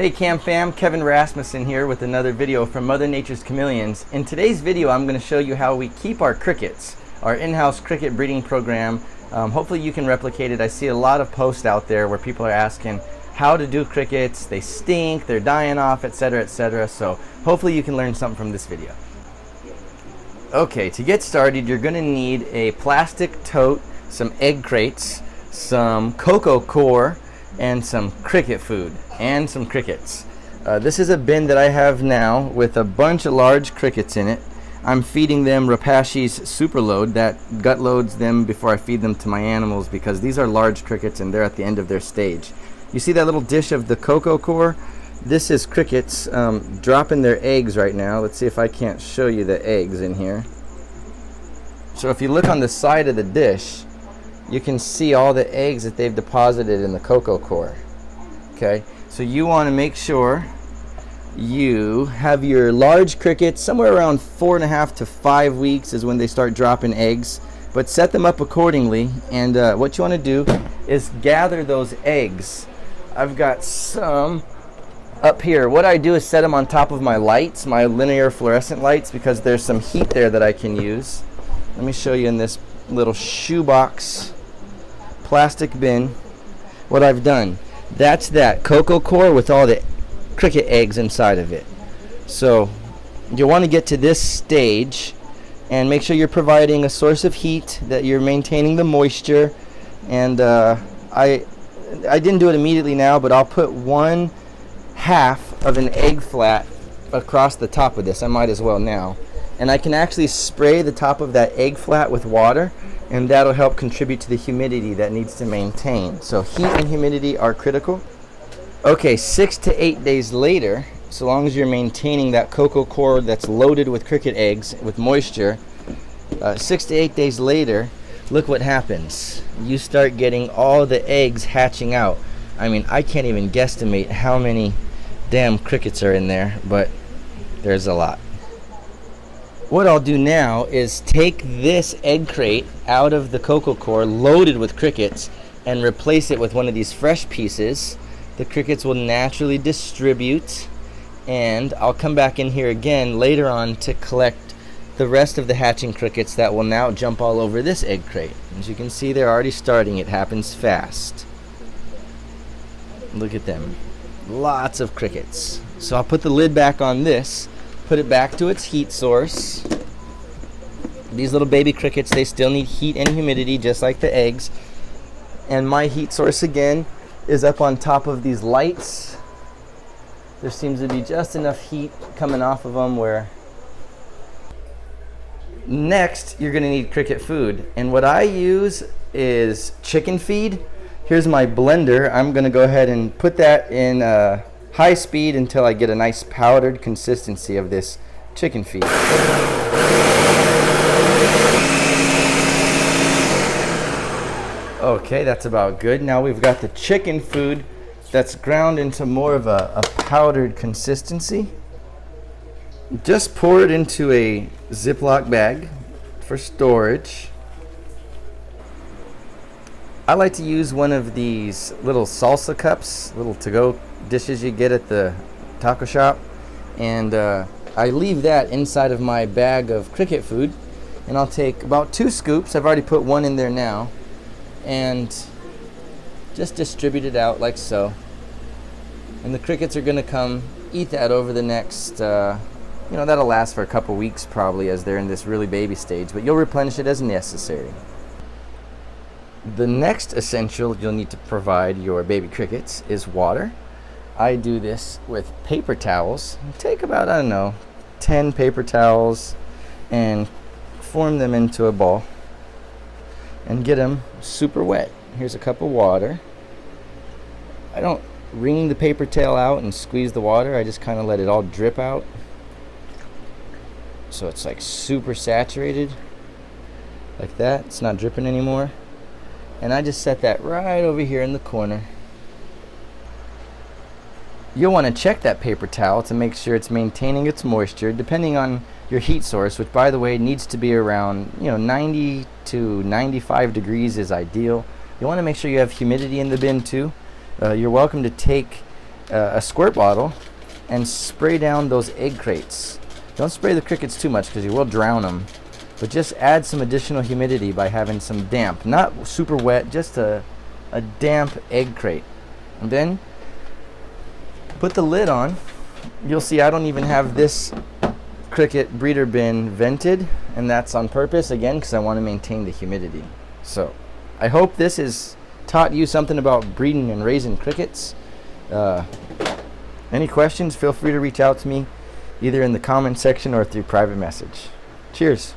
Hey Cam Fam, Kevin Rasmussen here with another video from Mother Nature's Chameleons. In today's video I'm going to show you how we keep our crickets, our in-house cricket breeding program. Hopefully you can replicate it. I see a lot of posts out there where people are asking how to do crickets, they stink, they're dying off, etc, etc. So hopefully you can learn something from this video. Okay, to get started you're going to need a plastic tote, some egg crates, some cocoa core, and some cricket food and some crickets. This is a bin that I have now with a bunch of large crickets in it. I'm feeding them Repashy's Super Load that gut loads them before I feed them to my animals because these are large crickets and they're at the end of their stage. You see that little dish of the cocoa core? This is crickets dropping their eggs right now. Let's see if I can't show you the eggs in here. So if you look on the side of the dish, you can see all the eggs that they've deposited in the cocoa core. Okay, so you want to make sure you have your large crickets somewhere around 4.5 to 5 weeks is when they start dropping eggs, but set them up accordingly. And what you want to do is gather those eggs. I've got some up here. What I do is set them on top of my lights, my linear fluorescent lights, because there's some heat there that I can use. Let me show you in this little shoebox plastic bin what I've done. That's that cocoa core with all the cricket eggs inside of it. So you want to get to this stage and make sure you're providing a source of heat, that you're maintaining the moisture. And I didn't do it immediately now, but I'll put 1/2 of an egg flat across the top of this. I might as well now. And I can actually spray the top of that egg flat with water, and that'll help contribute to the humidity that needs to maintain. So heat and humidity are critical. Okay, 6 to 8 days later, so long as you're maintaining that cocoa core that's loaded with cricket eggs with moisture, 6 to 8 days later, look what happens. You start getting all the eggs hatching out. I mean, I can't even guesstimate how many damn crickets are in there, but there's a lot. What I'll do now is take this egg crate out of the cocoa core loaded with crickets and replace it with one of these fresh pieces. The crickets will naturally distribute, and I'll come back in here again later on to collect the rest of the hatching crickets that will now jump all over this egg crate. As you can see, they're already starting. It happens fast. Look at them. Lots of crickets. So I'll put the lid back on this, put it back to its heat source. These little baby crickets, they still need heat and humidity just like the eggs. And my heat source again is up on top of these lights. There seems to be just enough heat coming off of them where... Next, you're going to need cricket food. And what I use is chicken feed. Here's my blender. I'm going to go ahead and put that in high speed until I get a nice powdered consistency of this chicken feed. Okay, that's about good. Now we've got the chicken food that's ground into more of a powdered consistency. Just pour it into a Ziploc bag for storage. I like to use one of these little salsa cups, little to-go dishes you get at the taco shop, and I leave that inside of my bag of cricket food, and I'll take about 2 scoops. I've already put 1 in there now, and just distribute it out like so. And the crickets are going to come eat that over the next that'll last for a couple weeks probably as they're in this really baby stage, but you'll replenish it as necessary. The next essential you'll need to provide your baby crickets is water. I do this with paper towels. Take about, 10 paper towels and form them into a ball and get them super wet. Here's a cup of water. I don't wring the paper towel out and squeeze the water. I just kind of let it all drip out. So it's like super saturated like that. It's not dripping anymore. And I just set that right over here in the corner. You'll want to check that paper towel to make sure it's maintaining its moisture depending on your heat source, which by the way needs to be around 90 to 95 degrees is ideal. You want to make sure you have humidity in the bin too. You're welcome to take a squirt bottle and spray down those egg crates. Don't spray the crickets too much because you will drown them, but just add some additional humidity by having some damp, not super wet, just a damp egg crate. And then put the lid on. You'll see I don't even have this cricket breeder bin vented, and that's on purpose, again, because I want to maintain the humidity. So I hope this has taught you something about breeding and raising crickets. Any questions, feel free to reach out to me either in the comment section or through private message. Cheers.